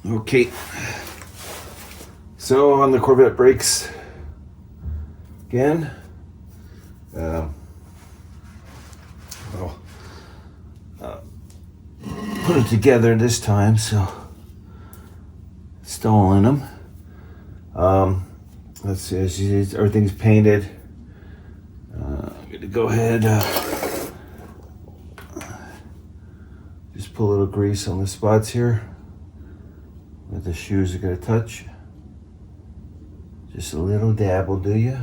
Okay, so on the Corvette brakes again. Put it together this time, so installing them. Let's see, everything's painted. I'm gonna go ahead, just put a little grease on the spots here where the shoes are gonna touch. Just a little dab will do ya.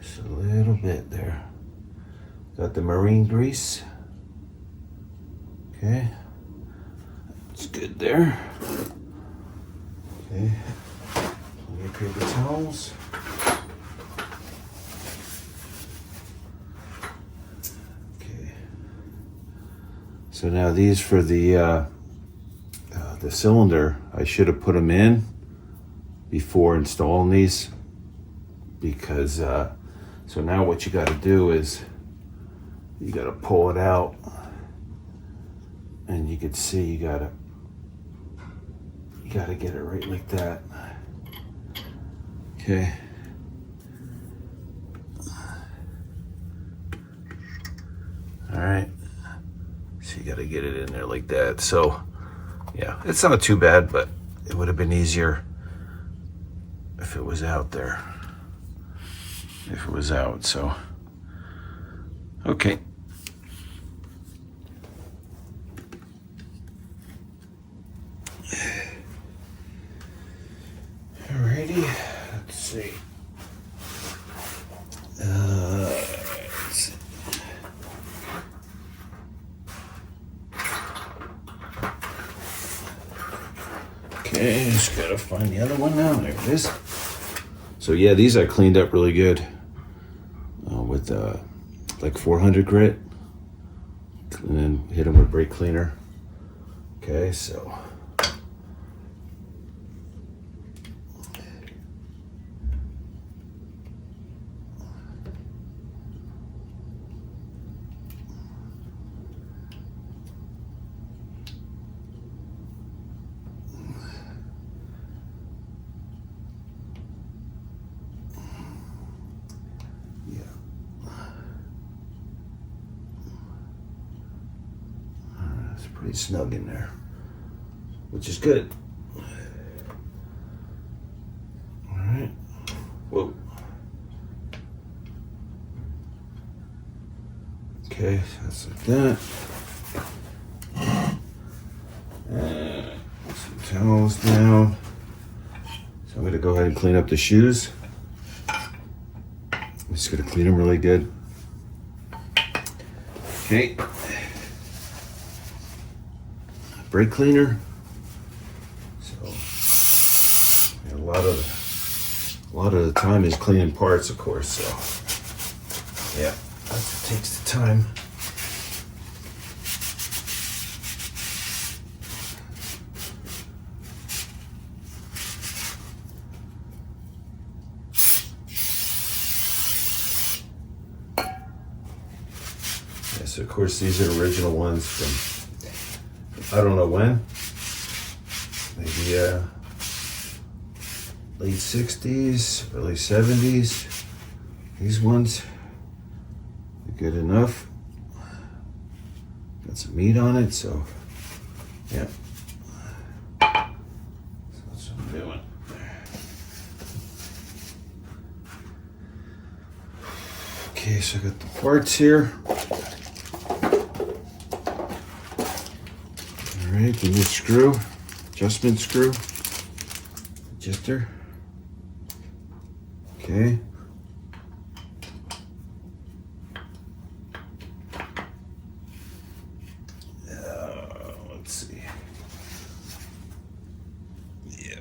Just a little bit there. Got the marine grease. Okay, it's good there. Okay, plenty of paper towels. Okay, so now these for the cylinder, I should have put them in before installing these, because so now what you got to do is you got to pull it out, and you can see you got to get it right like that. Okay. All right. So you got to get it in there like that. So yeah, it's not too bad, but it would have been easier if it was out there. If it was out, so okay. Alrighty, let's see. Let's see. Okay, just gotta find the other one now. There it is. So yeah, these I cleaned up really good with like 400 grit, and then hit them with brake cleaner. Okay, so. Pretty snug in there, which is good. All right. Whoa. Okay, that's like that. And some towels down. So I'm gonna go ahead and clean up the shoes. I'm just gonna clean them really good. Okay. Brake cleaner. So a lot of the time is cleaning parts, of course. So yeah, that's what takes the time. Yeah, so of course these are original ones from, I don't know when, maybe late 60s, early 70s. These ones are good enough. Got some meat on it, so yeah. That's what I'm doing. Okay, so I got the parts here. All right, the new screw, adjustment screw, adjuster. Okay. Let's see. Yeah.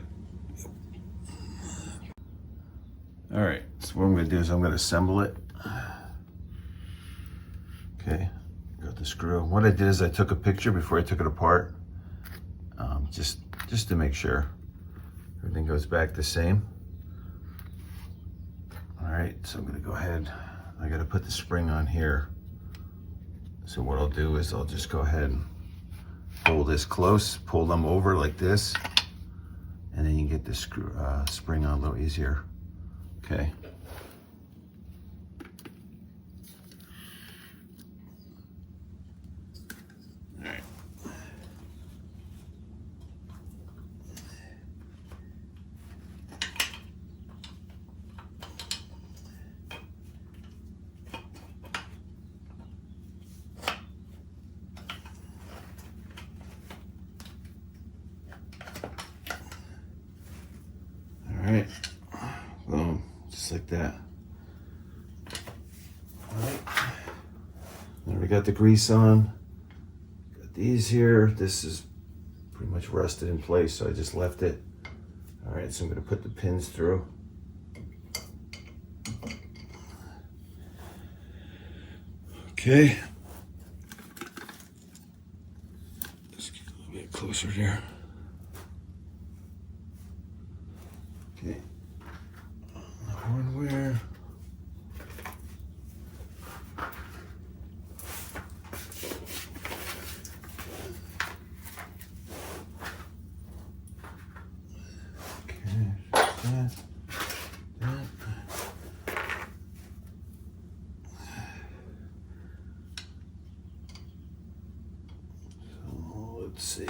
All right, so what I'm gonna do is I'm gonna assemble it. Okay, got the screw. What I did is I took a picture before I took it apart. Just to make sure everything goes back the same. All right, so I'm gonna go ahead. I gotta put the spring on here. So what I'll do is I'll just go ahead and pull this close, pull them over like this, and then you get the spring on a little easier. Okay. All right. All right, boom, just like that. All right, now we got the grease on. Got these here. This is pretty much rusted in place, so I just left it. All right, so I'm gonna put the pins through. Okay. Let's get a little bit closer there. Okay, hardware. Okay, that. So let's see.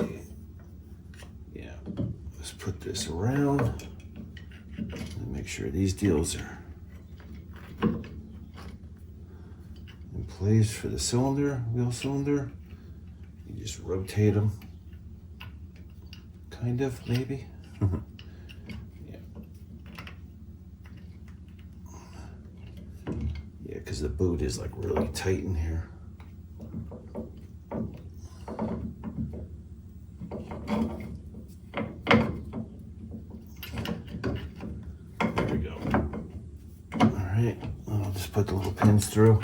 Yeah, let's put this around. And make sure these deals are in place for the cylinder, wheel cylinder. You just rotate them, kind of, maybe. Yeah, because the boot is like really tight in here. Alright, I'll just put the little pins through.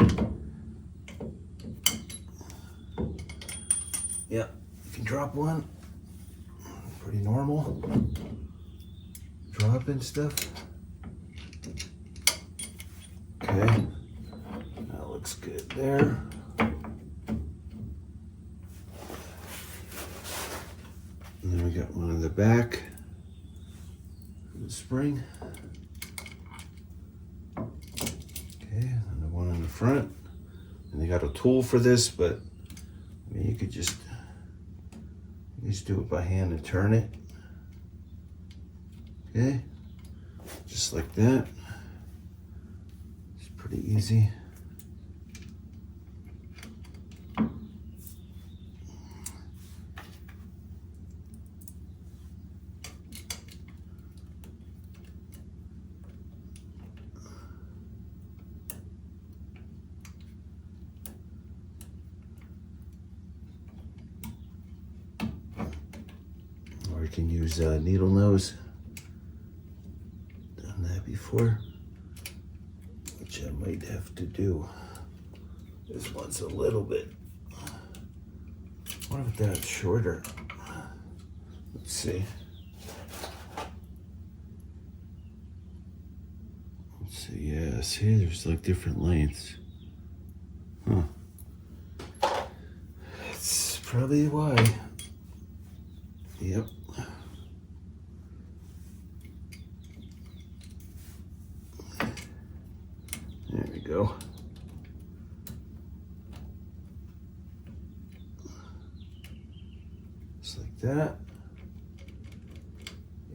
Yeah, you can drop one. Pretty normal. Dropping stuff. Okay, that looks good there. And then we got one in the back for the spring. And the one in the front, and they got a tool for this, but I mean, you could just do it by hand and turn it. Okay, just like that. It's pretty easy. Or you can use needle nose. Done that before, which I might have to do. This one's a little bit. What if that's shorter? Let's see. Let's see. Yeah, see, there's like different lengths. Huh. That's probably why. Yep. There we go. Just like that.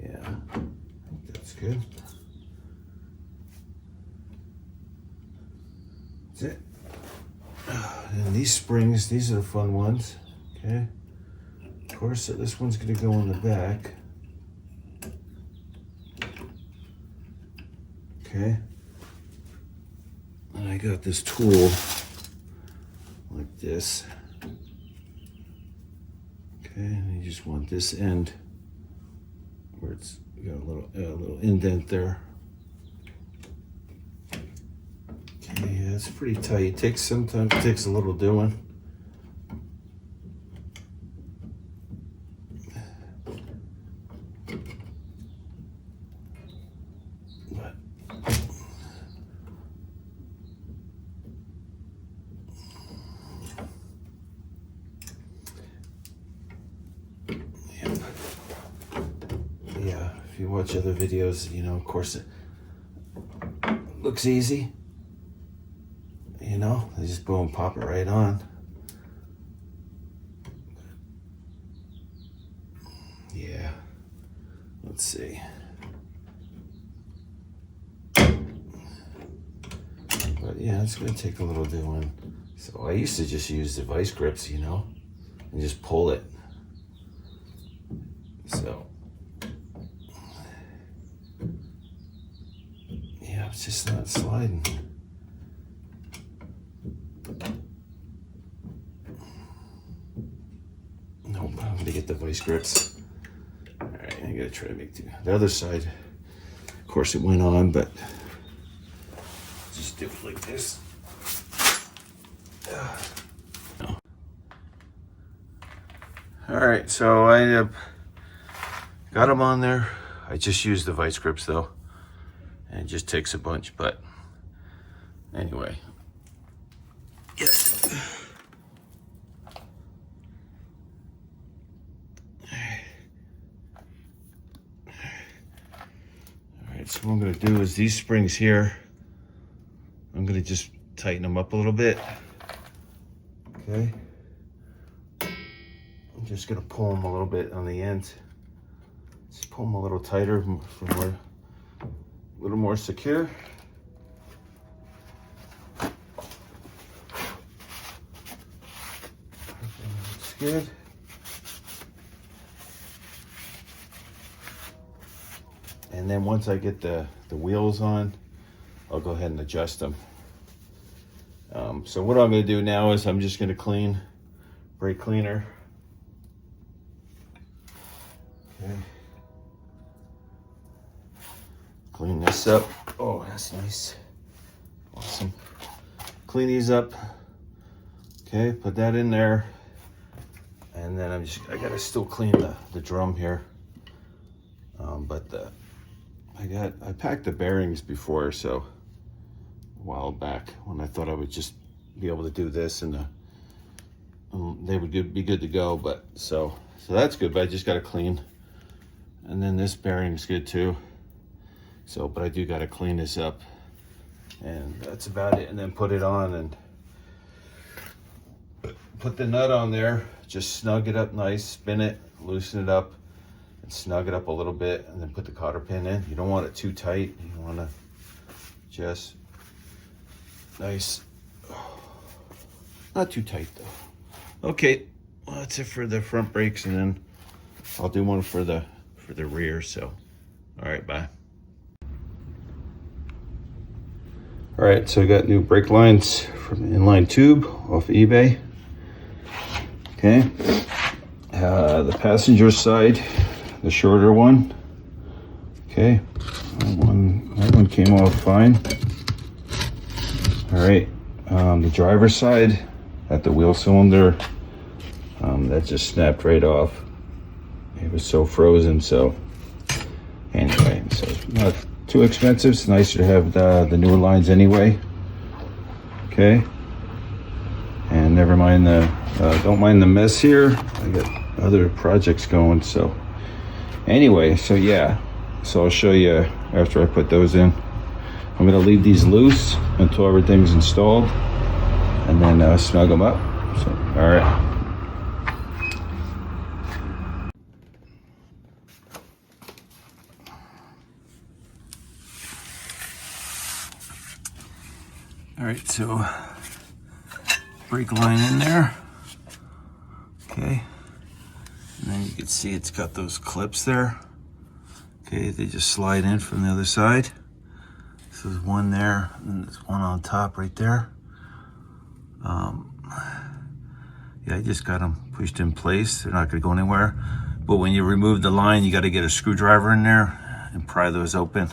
Yeah, I think that's good. That's it. And these springs, these are the fun ones. Okay. Of course, this one's going to go in the back. Okay. And I got this tool like this. Okay, and you just want this end where it's got a little indent there. Okay, yeah, it's pretty tight. Sometimes it takes a little doing. you watch other videos, you know, of course it looks easy. You know, they just boom, pop it right on. Yeah, let's see. But yeah, it's gonna take a little doing. So I used to just use the vice grips, you know, and just pull it. So yeah, it's just not sliding. Nope, I'm gonna get the vice grips. All right, I gotta try to make the other side. Of course, it went on, but just do it like this. All right, so I got them on there. I just used the vice grips though, and it just takes a bunch. But anyway, yeah. So what I'm gonna do is these springs here, I'm gonna just tighten them up a little bit. Okay. I'm just gonna pull them a little bit on the end. Just pull them a little tighter for more, a little more secure. That's good. And then once I get the wheels on, I'll go ahead and adjust them. So what I'm gonna do now is I'm just gonna clean, brake cleaner. Okay. Clean this up. Oh, that's nice. Awesome. Clean these up. Okay, put that in there. And then I gotta still clean the drum here. I packed the bearings before, so a while back when I thought I would just be able to do this and they would be good to go. But so that's good. But I just got to clean, and then this bearing's good too. So, but I do got to clean this up, and that's about it. And then put it on and put the nut on there. Just snug it up nice, spin it, loosen it up. And snug it up a little bit, and then put the cotter pin in. You don't want it too tight. You want to just nice, not too tight though. Okay, well, that's it for the front brakes, and then I'll do one for the rear. So, all right, bye. All right, so I got new brake lines from inline tube off eBay. Okay, the passenger side. The shorter one. Okay, that one came off fine. All right, the driver's side at the wheel cylinder, that just snapped right off. It was so frozen. So anyway, so it's not too expensive. It's nicer to have the newer lines anyway. Okay, and never mind don't mind the mess here. I got other projects going, so. Anyway, so yeah, so I'll show you after I put those in. I'm gonna leave these loose until everything's installed, and then snug them up. So, all right. All right, so brake line in there. Okay. And then you can see it's got those clips there. Okay, they just slide in from the other side. So there's one there, and there's one on top right there. Yeah, I just got them pushed in place. They're not gonna go anywhere. But when you remove the line, you gotta get a screwdriver in there and pry those open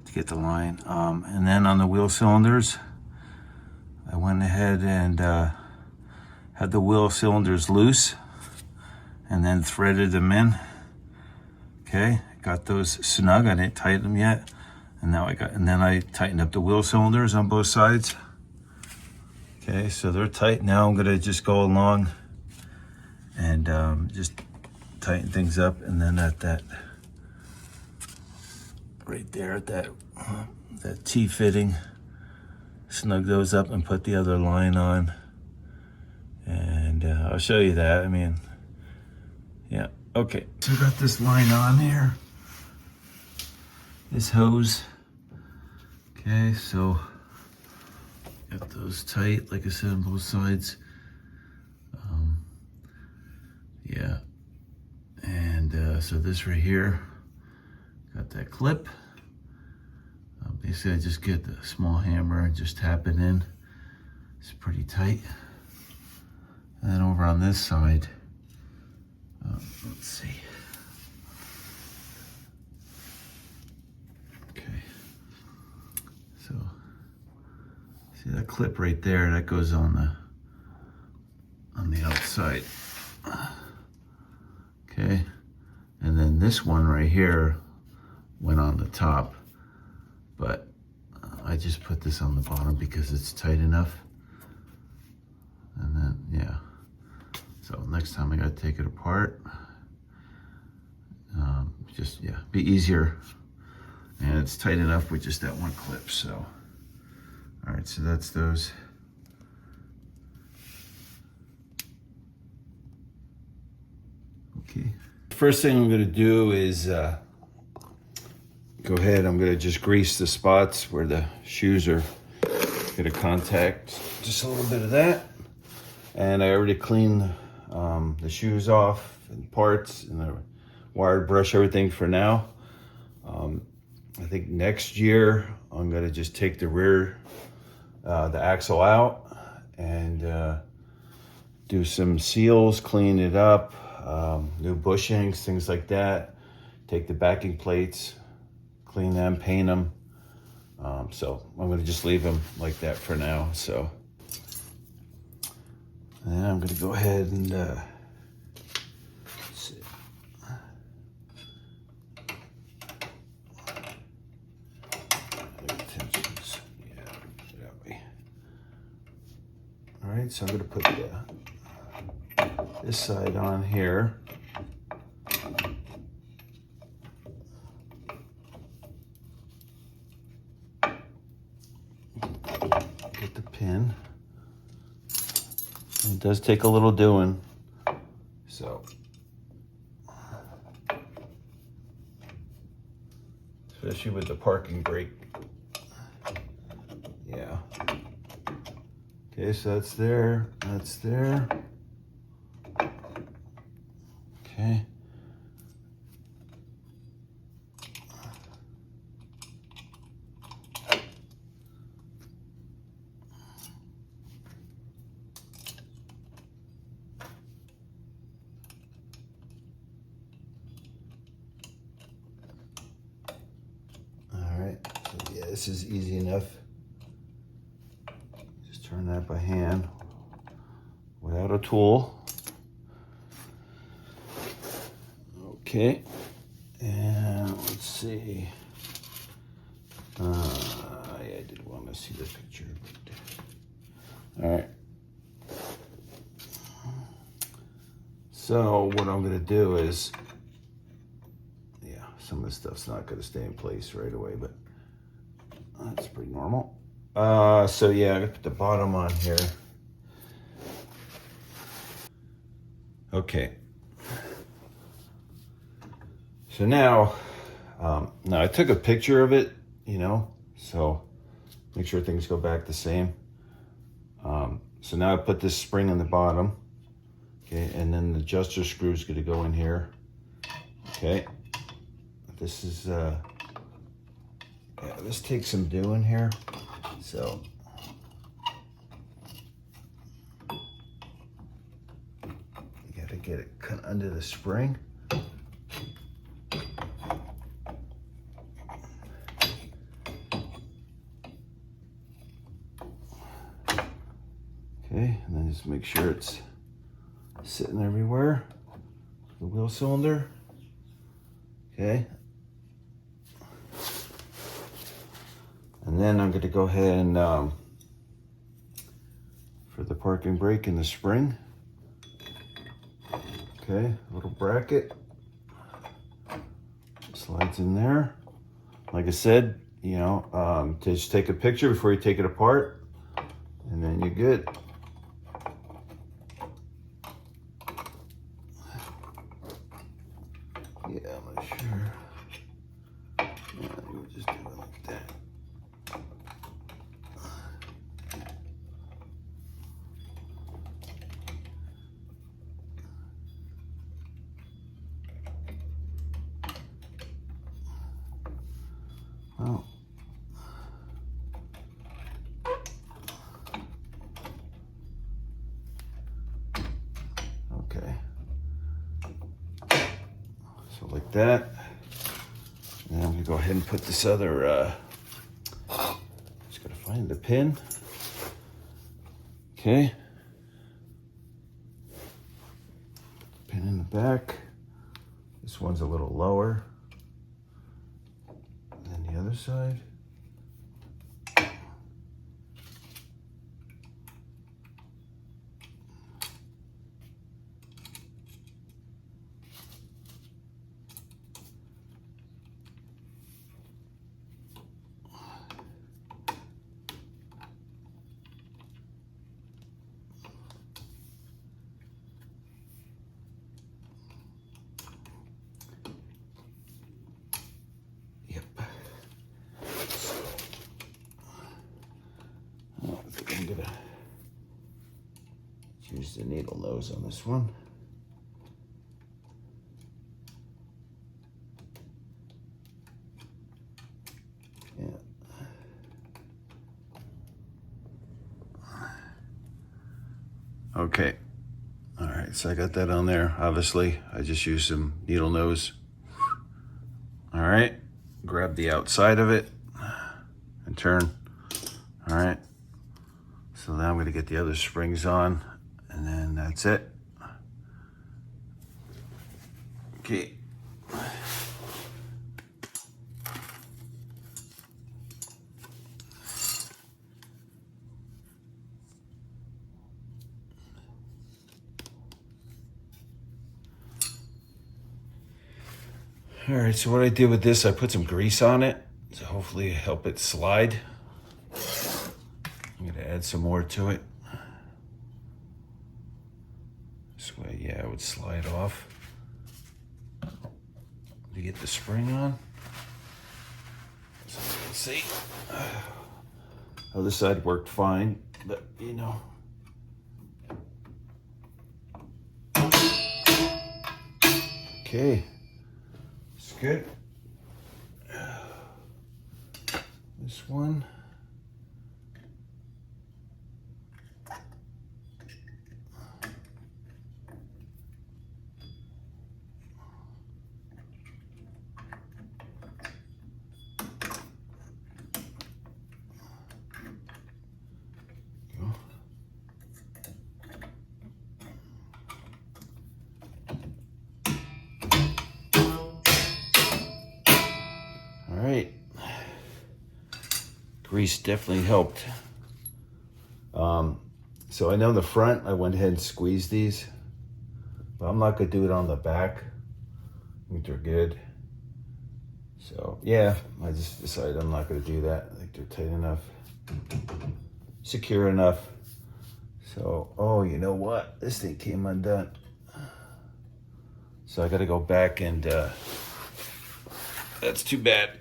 to get the line. And then on the wheel cylinders, I went ahead and had the wheel cylinders loose, and then threaded them in. Okay, got those snug. I didn't tighten them yet, and then I tightened up the wheel cylinders on both sides. Okay, so they're tight. Now I'm gonna just go along and just tighten things up, and then at that right there at that T-fitting. Snug those up and put the other line on. And I'll show you that. I mean, yeah, okay. So I got this line on here. This hose. Okay, so got those tight, like I said, on both sides. Yeah, and so this right here, got that clip. Basically, I just get the small hammer and just tap it in. It's pretty tight. And then over on this side, let's see. Okay, so see that clip right there? That goes on the outside. Okay, and then this one right here went on the top, but I just put this on the bottom because it's tight enough. And then, yeah, so next time I gotta take it apart. Just, yeah, be easier. And it's tight enough with just that one clip, so. All right, so that's those. Okay. First thing I'm gonna do is go ahead, I'm gonna just grease the spots where the shoes are gonna contact. Just a little bit of that. And I already cleaned the shoes off and parts and the wired brush everything for now. I think next year I'm gonna just take the rear, the axle out and do some seals, clean it up, new bushings, things like that. Take the backing plates, clean them, paint them. So I'm gonna just leave them like that for now. So, and I'm gonna go ahead and let's see. Yeah, that way. All right, so I'm gonna put this side on here. Get the pin. It does take a little doing, so. Especially with the parking brake. Yeah. Okay, so that's there, that's there. Okay. This is easy enough. Just turn that by hand without a tool. Okay, and let's see. Yeah, I did want to see the picture. All right. So what I'm gonna do is, yeah, some of the stuff's not gonna stay in place right away, but that's pretty normal. So yeah, I'm gonna put the bottom on here. Okay. So now I took a picture of it, you know, so make sure things go back the same. So now I put this spring on the bottom, okay, and then the adjuster screw is gonna go in here, okay. This is, yeah, this takes some doing here, so. You gotta get it kind of under the spring. Okay, and then just make sure it's sitting everywhere. The wheel cylinder. Okay. And then I'm going to go ahead and for the parking brake and the spring. Okay, little bracket slides in there. like I said, you know, just take a picture before you take it apart, and then you're good. Yeah, I'm not sure. Yeah, we'll just do it like that. Oh. Okay. So like that. And I'm gonna go ahead and put this other, just gotta find the pin. Okay. Pin in the back. This one's a little lower than the other side. I'm gonna use the needle nose on this one. Yeah. Okay. All right, so I got that on there. Obviously, I just used some needle nose. All right, grab the outside of it and turn. All right. So now I'm gonna get the other springs on, and then that's it. Okay. All right, so what I did with this, I put some grease on it to hopefully help it slide. I'm gonna add some more to it. This way, yeah, it would slide off. To get the spring on. So you can see, other side worked fine, but you know. Okay, it's good. This one. All right, grease definitely helped. So I know the front, I went ahead and squeezed these, but I'm not gonna do it on the back. I think they're good. So yeah, I just decided I'm not gonna do that. I think they're tight enough, secure enough. So, oh, you know what? This thing came undone. So I gotta go back and, that's too bad.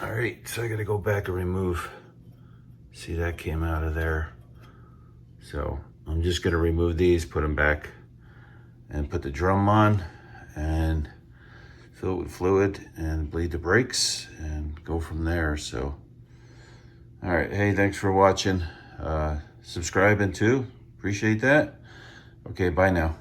All right, so I gotta go back and remove. See, that came out of there. So I'm just gonna remove these, put them back, and put the drum on, and fill it with fluid, and bleed the brakes, and go from there. So, all right, hey, thanks for watching. Subscribing too, appreciate that. Okay, bye now.